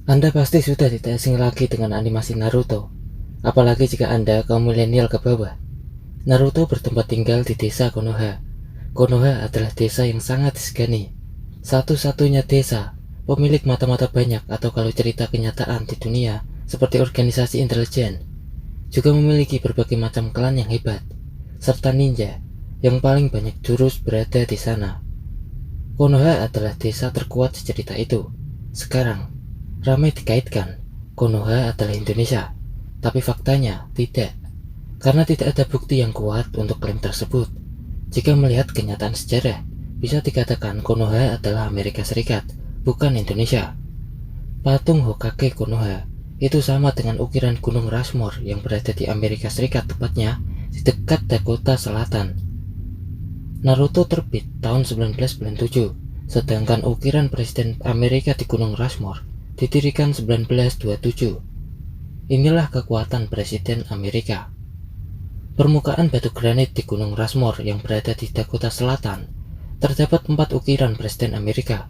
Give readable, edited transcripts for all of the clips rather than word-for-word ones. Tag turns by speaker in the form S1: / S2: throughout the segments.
S1: Anda pasti sudah tidak asing lagi dengan animasi Naruto, apalagi jika Anda kaum milenial ke bawah. Naruto bertempat tinggal di desa Konoha. Konoha adalah desa yang sangat disegani. Satu-satunya desa, pemilik mata-mata banyak atau kalau cerita kenyataan di dunia, seperti organisasi intelijen. Juga memiliki berbagai macam klan yang hebat, serta ninja, yang paling banyak jurus berada di sana. Konoha adalah desa terkuat secerita itu. Sekarang, ramai dikaitkan Konoha adalah Indonesia, tapi faktanya tidak, karena tidak ada bukti yang kuat untuk klaim tersebut. Jika melihat kenyataan sejarah, bisa dikatakan Konoha adalah Amerika Serikat, bukan Indonesia. Patung Hokage Konoha itu sama dengan ukiran Gunung Rushmore yang berada di Amerika Serikat, tepatnya di dekat Dakota Selatan. Naruto terbit tahun 1997, sedangkan ukiran Presiden Amerika di Gunung Rushmore didirikan 1927. Inilah kekuatan Presiden Amerika. Permukaan batu granit di Gunung Rushmore yang berada di Dakota Selatan, terdapat 4 ukiran Presiden Amerika.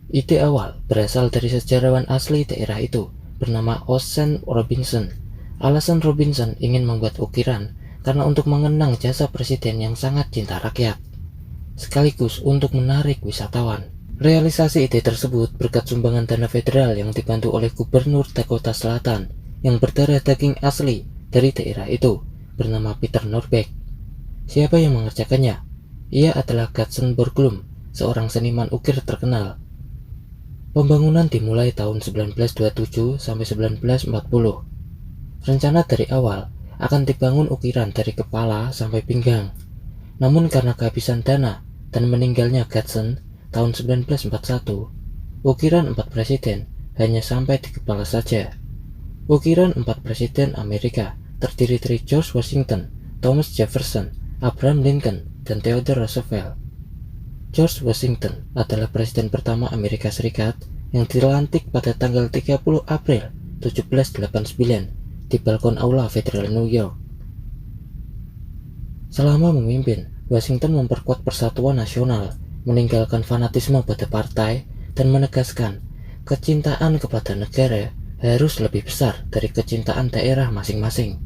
S1: Ide awal berasal dari sejarawan asli daerah itu, bernama Ocean Robinson. Alasan Robinson ingin membuat ukiran karena untuk mengenang jasa presiden yang sangat cinta rakyat, sekaligus untuk menarik wisatawan. Realisasi ide tersebut berkat sumbangan dana federal yang dibantu oleh Gubernur Dakota Selatan yang berdarah daging asli dari daerah itu, bernama Peter Norbeck. Siapa yang mengerjakannya? Ia adalah Gadsden Borglum, seorang seniman ukir terkenal. Pembangunan dimulai tahun 1927 sampai 1940. Rencana dari awal akan dibangun ukiran dari kepala sampai pinggang. Namun karena kehabisan dana dan meninggalnya Gadsden tahun 1941, ukiran 4 presiden hanya sampai di kepala saja. Ukiran 4 presiden Amerika terdiri dari George Washington, Thomas Jefferson, Abraham Lincoln, dan Theodore Roosevelt. George Washington adalah presiden pertama Amerika Serikat yang dilantik pada tanggal 30 April 1789 di balkon Aula Federal New York. Selama memimpin, Washington memperkuat persatuan nasional, meninggalkan fanatisme pada partai, dan menegaskan kecintaan kepada negara harus lebih besar dari kecintaan daerah masing-masing.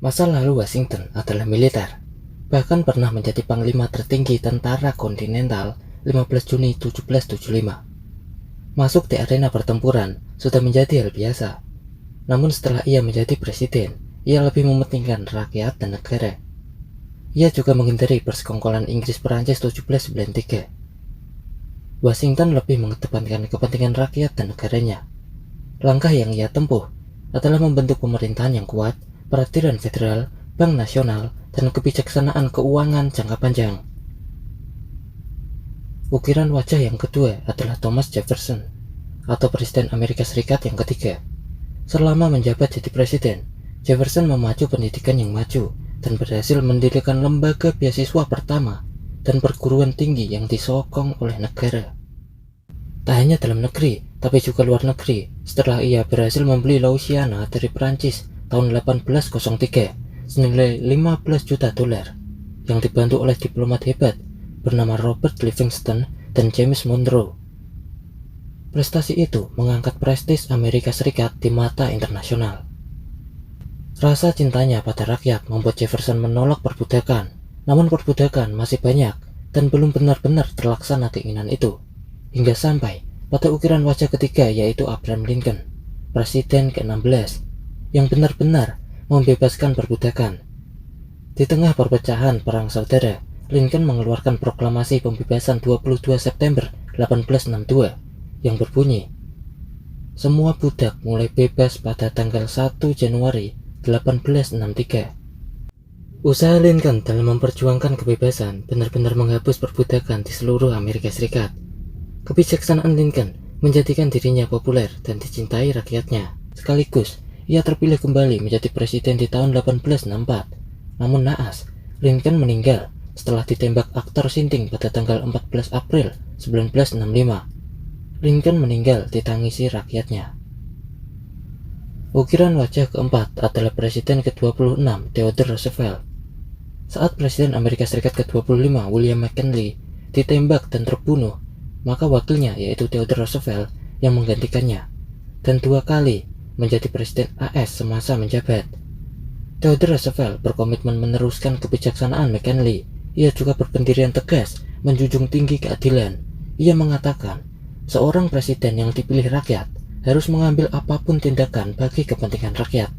S1: Masa lalu Washington adalah militer, bahkan pernah menjadi panglima tertinggi tentara kontinental 15 Juni 1775. Masuk di arena pertempuran sudah menjadi hal biasa. Namun setelah ia menjadi presiden, ia lebih mementingkan rakyat dan negara. Ia juga menghindari persekongkolan Inggris-Perancis 1793. Washington lebih mengedepankan kepentingan rakyat dan negaranya. Langkah yang ia tempuh adalah membentuk pemerintahan yang kuat, peradilan federal, bank nasional, dan kebijaksanaan keuangan jangka panjang. Ukiran wajah yang kedua adalah Thomas Jefferson, atau Presiden Amerika Serikat yang ketiga. Selama menjabat jadi presiden, Jefferson memacu pendidikan yang maju dan berhasil mendirikan lembaga beasiswa pertama dan perguruan tinggi yang disokong oleh negara. Tak hanya dalam negeri, tapi juga luar negeri, setelah ia berhasil membeli Louisiana dari Prancis tahun 1803 senilai 15 juta dolar, yang dibantu oleh diplomat hebat bernama Robert Livingston dan James Monroe. Prestasi itu mengangkat prestis Amerika Serikat di mata internasional. Rasa cintanya pada rakyat membuat Jefferson menolak perbudakan, namun perbudakan masih banyak dan belum benar-benar terlaksana keinginan itu, hingga sampai pada ukiran wajah ketiga, yaitu Abraham Lincoln, presiden ke-16, yang benar-benar membebaskan perbudakan. Di tengah perpecahan perang saudara, Lincoln mengeluarkan proklamasi pembebasan 22 September 1862 yang berbunyi, semua budak mulai bebas pada tanggal 1 Januari 1863. Usaha Lincoln dalam memperjuangkan kebebasan benar-benar menghapus perbudakan di seluruh Amerika Serikat. Kebijaksanaan Lincoln menjadikan dirinya populer dan dicintai rakyatnya. Sekaligus, ia terpilih kembali menjadi presiden di tahun 1864. Namun naas, Lincoln meninggal setelah ditembak aktor Sinting pada tanggal 14 April 1965. Lincoln meninggal ditangisi rakyatnya. Ukiran wajah keempat adalah Presiden ke-26 Theodore Roosevelt. Saat Presiden Amerika Serikat ke-25 William McKinley ditembak dan terbunuh, maka wakilnya yaitu Theodore Roosevelt yang menggantikannya, dan 2 kali menjadi Presiden AS semasa menjabat. Theodore Roosevelt berkomitmen meneruskan kebijaksanaan McKinley. Ia juga berpendirian tegas menjunjung tinggi keadilan. Ia mengatakan, seorang presiden yang dipilih rakyat harus mengambil apapun tindakan bagi kepentingan rakyat.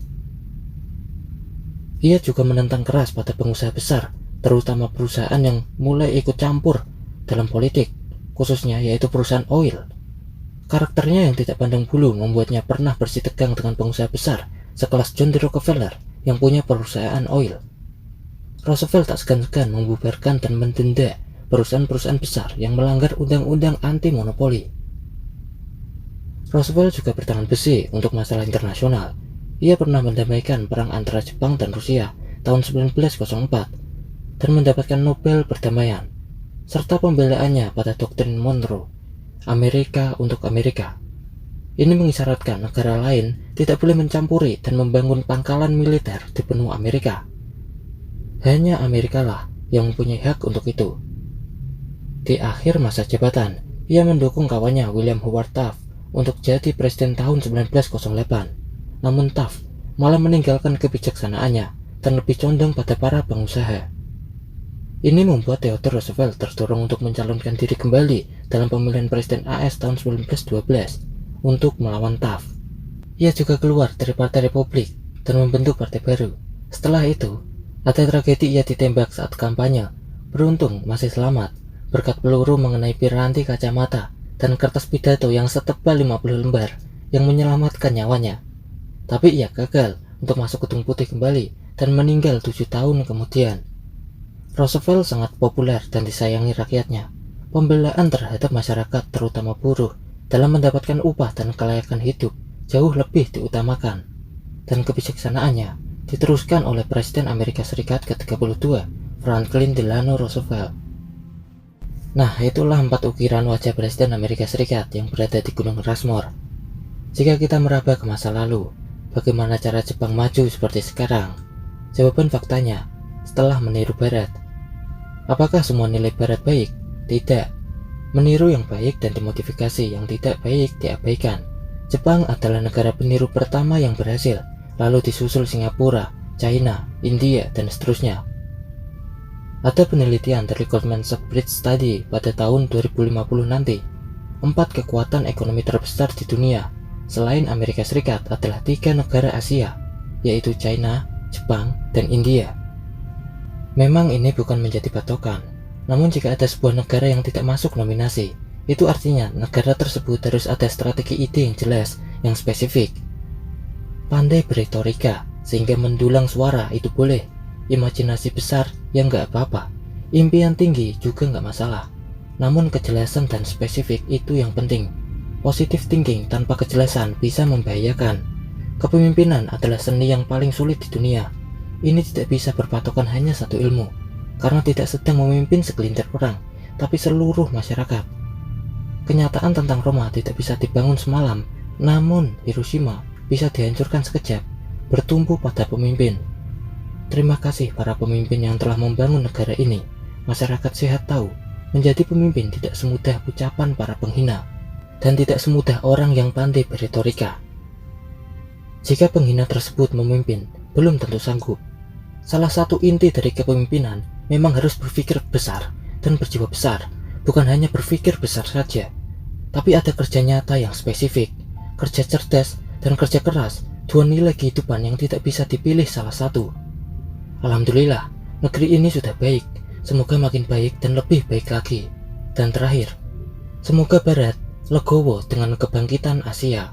S1: Ia juga menentang keras pada pengusaha besar, terutama perusahaan yang mulai ikut campur dalam politik, khususnya yaitu perusahaan oil. Karakternya yang tidak pandang bulu membuatnya pernah bersitegang dengan pengusaha besar sekelas John D. Rockefeller yang punya perusahaan oil. Roosevelt tak segan-segan membubarkan dan mendenda perusahaan-perusahaan besar yang melanggar undang-undang anti-monopoli. Roosevelt juga bertangan besi untuk masalah internasional. Ia pernah mendamaikan perang antara Jepang dan Rusia tahun 1904 dan mendapatkan Nobel perdamaian, serta pembelaannya pada doktrin Monroe, Amerika untuk Amerika. Ini mengisyaratkan negara lain tidak boleh mencampuri dan membangun pangkalan militer di benua Amerika. Hanya Amerika lah yang mempunyai hak untuk itu. Di akhir masa jabatan, ia mendukung kawannya William Howard Taft untuk jadi presiden tahun 1908. Namun Taft malah meninggalkan kebijaksanaannya dan lebih condong pada para pengusaha. Ini membuat Theodore Roosevelt terdorong untuk mencalonkan diri kembali dalam pemilihan presiden AS tahun 1912 untuk melawan Taft. Ia juga keluar dari Partai Republik dan membentuk partai baru. Setelah itu, ada tragedi ia ditembak saat kampanye. Beruntung masih selamat berkat peluru mengenai piranti kacamata dan kertas pidato yang setebal 50 lembar yang menyelamatkan nyawanya. Tapi ia gagal untuk masuk Gedung Putih kembali dan meninggal 7 tahun kemudian. Roosevelt sangat populer dan disayangi rakyatnya. Pembelaan terhadap masyarakat, terutama buruh, dalam mendapatkan upah dan kelayakan hidup jauh lebih diutamakan. Dan kebijaksanaannya diteruskan oleh Presiden Amerika Serikat ke-32, Franklin Delano Roosevelt. Nah, itulah 4 ukiran wajah Presiden Amerika Serikat yang berada di Gunung Rushmore. Jika kita meraba ke masa lalu, bagaimana cara Jepang maju seperti sekarang? Jawaban faktanya, setelah meniru Barat. Apakah semua nilai Barat baik? Tidak. Meniru yang baik dan dimodifikasi yang tidak baik diabaikan. Jepang adalah negara peniru pertama yang berhasil, lalu disusul Singapura, China, India, dan seterusnya. Ada penelitian dari Goldman Sachs Bridge Study pada tahun 2050 nanti. 4 kekuatan ekonomi terbesar di dunia selain Amerika Serikat adalah 3 negara Asia, yaitu China, Jepang, dan India. Memang ini bukan menjadi patokan, namun jika ada sebuah negara yang tidak masuk nominasi, itu artinya negara tersebut harus ada strategi ide yang jelas, yang spesifik. Pandai beretorika sehingga mendulang suara itu boleh, imajinasi besar yang gak apa-apa, impian tinggi juga gak masalah. Namun kejelasan dan spesifik itu yang penting. Positive thinking tanpa kejelasan bisa membahayakan. Kepemimpinan adalah seni yang paling sulit di dunia. Ini tidak bisa berpatokan hanya satu ilmu, karena tidak sedang memimpin segelintir orang, tapi seluruh masyarakat. Kenyataan tentang Roma tidak bisa dibangun semalam, namun Hiroshima bisa dihancurkan sekejap, bertumbuh pada pemimpin. Terima kasih para pemimpin yang telah membangun negara ini. Masyarakat sehat tahu, menjadi pemimpin tidak semudah ucapan para penghina, dan tidak semudah orang yang pandai beretorika. Jika penghina tersebut memimpin, belum tentu sanggup. Salah satu inti dari kepemimpinan memang harus berpikir besar dan berjiwa besar, bukan hanya berpikir besar saja, tapi ada kerja nyata yang spesifik, kerja cerdas dan kerja keras, 2 nilai kehidupan yang tidak bisa dipilih salah satu. Alhamdulillah, negeri ini sudah baik, semoga makin baik dan lebih baik lagi. Dan terakhir, semoga Barat legowo dengan kebangkitan Asia.